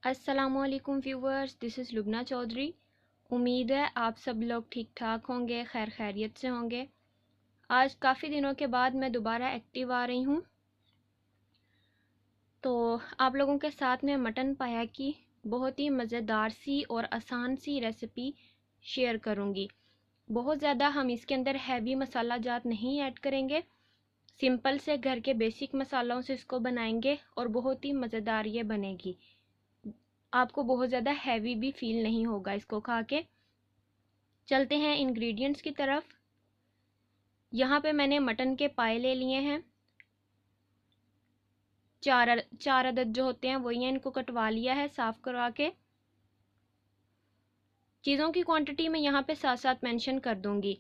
अस्सलामुअलैकुम viewers, this is Lubna Chaudhary. उम्मीद है आप सब लोग ठीक ठाक होंगे, खैर खैरियत से होंगे। आज काफ़ी दिनों के बाद मैं दोबारा एक्टिव आ रही हूँ, तो आप लोगों के साथ में मटन पाया की बहुत ही मज़ेदार सी और आसान सी रेसिपी शेयर करूँगी। बहुत ज़्यादा हम इसके अंदर हैवी मसाला जात नहीं ऐड करेंगे, सिंपल से घर के बेसिक मसालों से इसको बनाएंगे और बहुत ही मज़ेदार ये बनेगी। आपको बहुत ज़्यादा हैवी भी फील नहीं होगा इसको खा के। चलते हैं इंग्रेडिएंट्स की तरफ। यहाँ पे मैंने मटन के पाए ले लिए हैं, चार अदद जो होते हैं वही हैं। इनको कटवा लिया है साफ़ करवा के। चीज़ों की क्वांटिटी मैं यहाँ पे साथ साथ मेंशन कर दूँगी।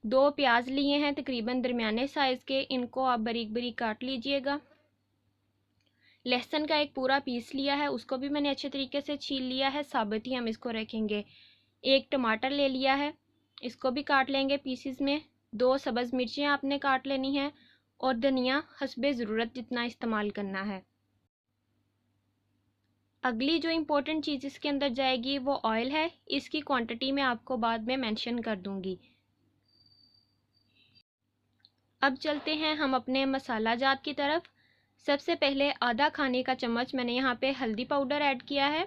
2 प्याज लिए हैं तकरीबन दरमियाने साइज़ के, इनको आप बारीक बारीक काट लीजिएगा। लहसुन का एक पूरा पीस लिया है, उसको भी मैंने अच्छे तरीके से छील लिया है, साबित ही हम इसको रखेंगे। 1 टमाटर ले लिया है, इसको भी काट लेंगे पीसेस में। 2 सब्ज़ मिर्चें आपने काट लेनी है और धनिया हस्बे ज़रूरत जितना इस्तेमाल करना है। अगली जो इम्पोर्टेंट चीज़ इसके अंदर जाएगी वो ऑयल है। इसकी क्वांटिटी मैं आपको बाद में मेंशन कर दूंगी। अब चलते हैं हम अपने मसाला जात की तरफ। सबसे पहले आधा खाने का चम्मच मैंने यहाँ पे हल्दी पाउडर ऐड किया है।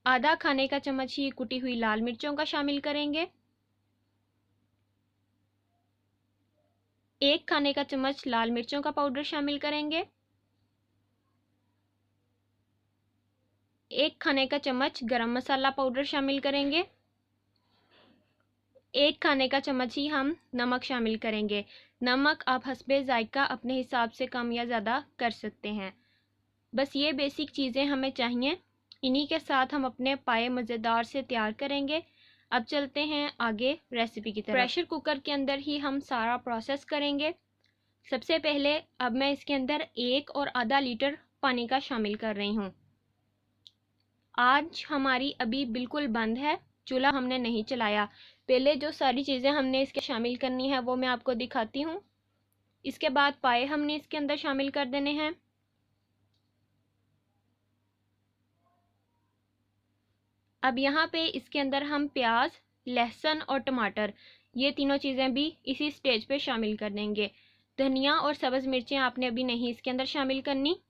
आधा खाने का चम्मच ही कुटी हुई लाल मिर्चों का शामिल करेंगे। 1 खाने का चम्मच लाल मिर्चों का पाउडर शामिल करेंगे। 1 खाने का चम्मच गरम मसाला पाउडर शामिल करेंगे। 1 खाने का चम्मच ही हम नमक शामिल करेंगे। नमक आप हस्बे जायका अपने हिसाब से कम या ज़्यादा कर सकते हैं। बस ये बेसिक चीज़ें हमें चाहिए, इन्हीं के साथ हम अपने पाए मज़ेदार से तैयार करेंगे। अब चलते हैं आगे रेसिपी की तरफ। प्रेशर कुकर के अंदर ही हम सारा प्रोसेस करेंगे। सबसे पहले अब मैं इसके अंदर 1 और आधा लीटर पानी का शामिल कर रही हूँ। आँच हमारी अभी बिल्कुल बंद है, चूल्हा हमने नहीं चलाया। पहले जो सारी चीज़ें हमने इसके शामिल करनी है वो मैं आपको दिखाती हूँ। इसके बाद पाए हमने इसके अंदर शामिल कर देने हैं। अब यहाँ पे इसके अंदर हम प्याज, लहसुन और टमाटर ये तीनों चीज़ें भी इसी स्टेज पे शामिल कर देंगे। धनिया और सब्ज़ मिर्चें आपने अभी नहीं इसके अंदर शामिल करनी।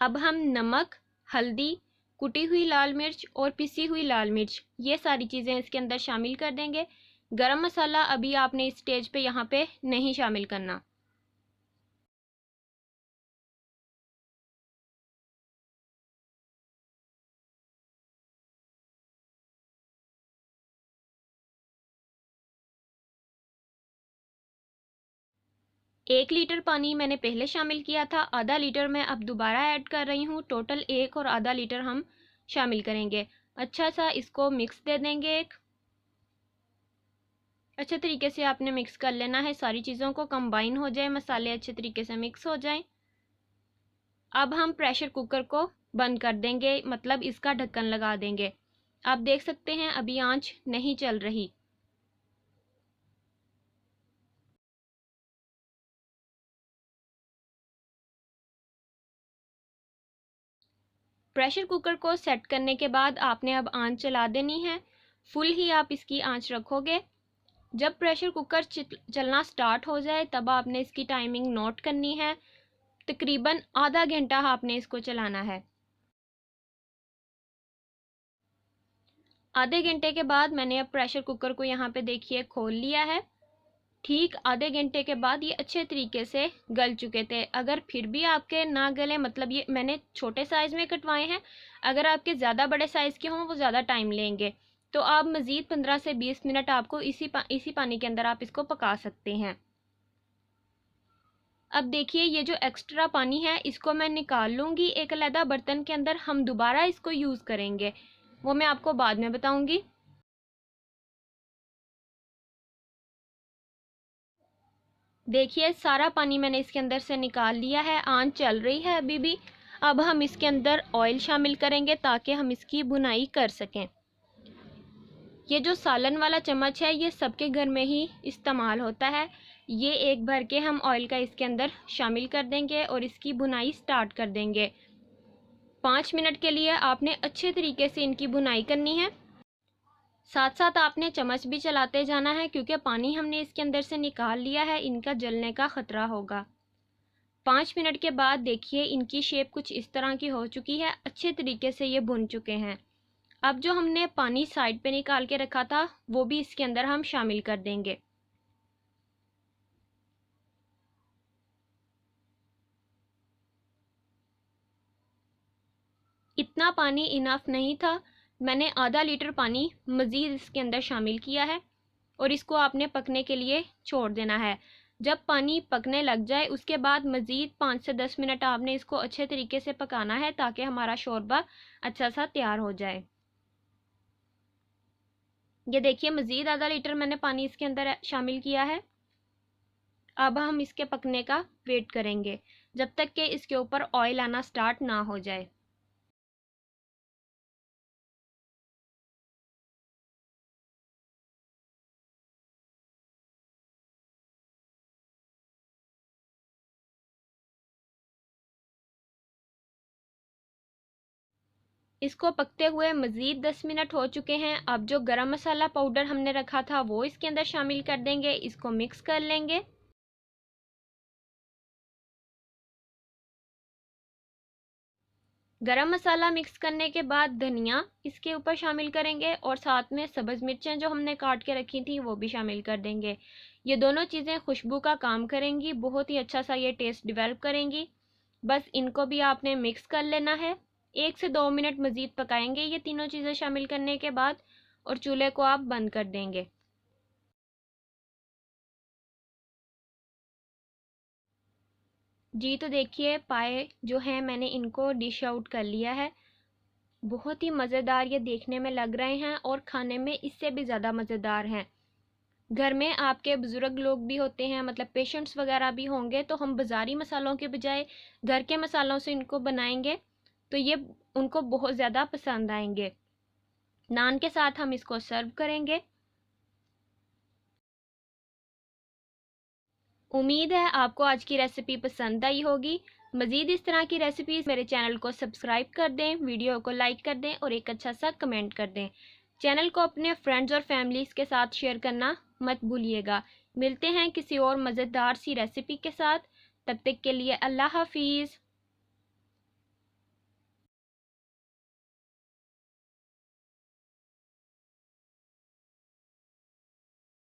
अब हम नमक, हल्दी, कुटी हुई लाल मिर्च और पिसी हुई लाल मिर्च ये सारी चीज़ें इसके अंदर शामिल कर देंगे। गरम मसाला अभी आपने इस स्टेज पे यहाँ पे नहीं शामिल करना। एक लीटर पानी मैंने पहले शामिल किया था, आधा लीटर मैं अब दोबारा ऐड कर रही हूँ। टोटल 1 और आधा लीटर हम शामिल करेंगे। अच्छा सा इसको मिक्स दे देंगे। एक अच्छे तरीके से आपने मिक्स कर लेना है, सारी चीज़ों को कंबाइन हो जाए, मसाले अच्छे तरीके से मिक्स हो जाएं। अब हम प्रेशर कुकर को बंद कर देंगे, मतलब इसका ढक्कन लगा देंगे। आप देख सकते हैं अभी आंच नहीं चल रही। प्रेशर कुकर को सेट करने के बाद आपने अब आंच चला देनी है। फुल ही आप इसकी आंच रखोगे। जब प्रेशर कुकर चलना स्टार्ट हो जाए तब आपने इसकी टाइमिंग नोट करनी है। तकरीबन आधा घंटा आपने इसको चलाना है। आधे घंटे के बाद मैंने अब प्रेशर कुकर को यहाँ पे देखिए खोल लिया है। ठीक आधे घंटे के बाद ये अच्छे तरीके से गल चुके थे। अगर फिर भी आपके ना गले, मतलब ये मैंने छोटे साइज़ में कटवाए हैं, अगर आपके ज़्यादा बड़े साइज़ के हों वो ज़्यादा टाइम लेंगे, तो आप मज़ीद 15 से 20 मिनट आपको इसी पानी के अंदर आप इसको पका सकते हैं। अब देखिए ये जो एक्स्ट्रा पानी है इसको मैं निकाल लूँगी एक अलग बर्तन के अंदर। हम दोबारा इसको यूज़ करेंगे, वो मैं आपको बाद में बताऊँगी। देखिए सारा पानी मैंने इसके अंदर से निकाल लिया है, आंच चल रही है अभी भी। अब हम इसके अंदर ऑयल शामिल करेंगे ताकि हम इसकी बुनाई कर सकें। ये जो सालन वाला चम्मच है ये सबके घर में ही इस्तेमाल होता है। ये एक भर के हम ऑयल का इसके अंदर शामिल कर देंगे और इसकी बुनाई स्टार्ट कर देंगे। 5 मिनट के लिए आपने अच्छे तरीके से इनकी बुनाई करनी है। साथ साथ आपने चम्मच भी चलाते जाना है क्योंकि पानी हमने इसके अंदर से निकाल लिया है, इनका जलने का ख़तरा होगा। 5 मिनट के बाद देखिए इनकी शेप कुछ इस तरह की हो चुकी है, अच्छे तरीके से ये बुन चुके हैं। अब जो हमने पानी साइड पे निकाल के रखा था वो भी इसके अंदर हम शामिल कर देंगे। इतना पानी इनफ नहीं था, मैंने आधा लीटर पानी मज़ीद इसके अंदर शामिल किया है और इसको आपने पकने के लिए छोड़ देना है। जब पानी पकने लग जाए उसके बाद मज़ीद 5 से 10 मिनट आपने इसको अच्छे तरीके से पकाना है ताकि हमारा शोरबा अच्छा सा तैयार हो जाए। ये देखिए मज़ीद आधा लीटर मैंने पानी इसके अंदर शामिल किया है। अब हम इसके पकने का वेट करेंगे जब तक कि इसके ऊपर ऑयल आना स्टार्ट ना हो जाए। इसको पकते हुए मज़ीद 10 मिनट हो चुके हैं। अब जो गरम मसाला पाउडर हमने रखा था वो इसके अंदर शामिल कर देंगे, इसको मिक्स कर लेंगे। गरम मसाला मिक्स करने के बाद धनिया इसके ऊपर शामिल करेंगे और साथ में सब्ज़ मिर्चें जो हमने काट के रखी थी वो भी शामिल कर देंगे। ये दोनों चीज़ें खुशबू का काम करेंगी, बहुत ही अच्छा सा ये टेस्ट डेवलप करेंगी। बस इनको भी आपने मिक्स कर लेना है। 1 से 2 मिनट मज़ीद पकाएंगे ये तीनों चीज़ें शामिल करने के बाद और चूल्हे को आप बंद कर देंगे। जी तो देखिए पाए जो हैं मैंने इनको डिश आउट कर लिया है। बहुत ही मज़ेदार ये देखने में लग रहे हैं और खाने में इससे भी ज़्यादा मज़ेदार हैं। घर में आपके बुज़ुर्ग लोग भी होते हैं, मतलब पेशेंट्स वगैरह भी होंगे, तो हम बाज़ारी मसालों के बजाय घर के मसालों से इनको बनाएंगे तो ये उनको बहुत ज़्यादा पसंद आएंगे। नान के साथ हम इसको सर्व करेंगे। उम्मीद है आपको आज की रेसिपी पसंद आई होगी। मज़ीद इस तरह की रेसिपीज़ मेरे चैनल को सब्सक्राइब कर दें, वीडियो को लाइक कर दें और एक अच्छा सा कमेंट कर दें। चैनल को अपने फ्रेंड्स और फैमिलीज़ के साथ शेयर करना मत भूलिएगा। मिलते हैं किसी और मज़ेदार सी रेसिपी के साथ, तब तक के लिए अल्लाह हाफिज़।